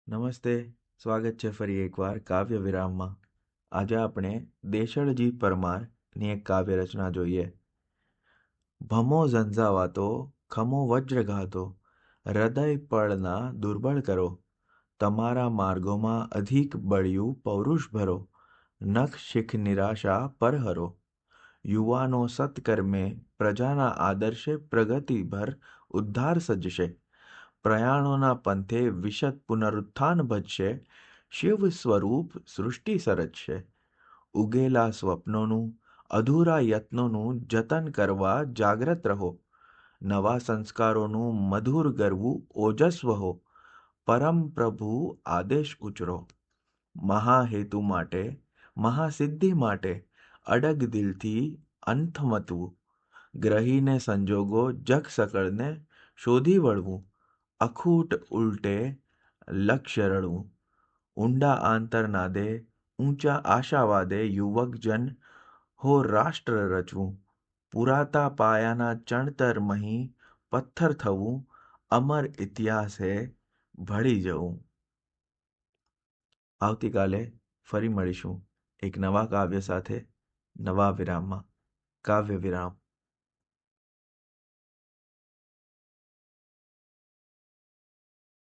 નમસ્તે. સ્વાગત છે ફરી એકવાર કાવ્ય વિરામમાં. આજે આપણે દેશળજી પરમારની એક કાવ્ય રચના જોઈએ. ભમો ઝંઝાવાતો, ખમો વજ્રઘાતો, હૃદય પળના દુર્બળ કરો. તમારા માર્ગોમાં અધિક બળ્યું પૌરુષ ભરો, નખ શિખ નિરાશા પરહરો. યુવાનો સત્કર્મે પ્રજાના આદર્શે પ્રગતિભર ઉદ્ધાર સજશે. પ્રયાણોના પંથે વિશદ પુનરુત્થાન ભજશે. શિવ સ્વરૂપ સૃષ્ટિ સર્જશે. ઉગેલા સ્વપ્નોનું, અધૂરા યત્નોનું જતન કરવા જાગ્રત રહો. નવા સંસ્કારોનું મધુર ગરવું ઓજસ્વ હો. પરમ પ્રભુ આદેશ ઉચરો. મહાહેતુ માટે, મહાસિદ્ધિ માટે અડગ દિલથી અંથમતવું. ગ્રહીને સંજોગો જગ સકળને શોધી વળવું. અખૂટ ઉલટે લક્ષ્ય રળવું. ઊંડા આંતરનાદે, ઊંચા આશાવાદે યુવકજન હો રાષ્ટ્ર રચવું. પુરાતા પાયાના ચણતર મહી પથ્થર થવું. અમર ઇતિહાસે ભળી જવું. આવતીકાલે ફરી મળીશું એક નવા કાવ્ય સાથે, નવા વિરામમાં. કાવ્ય વિરામ.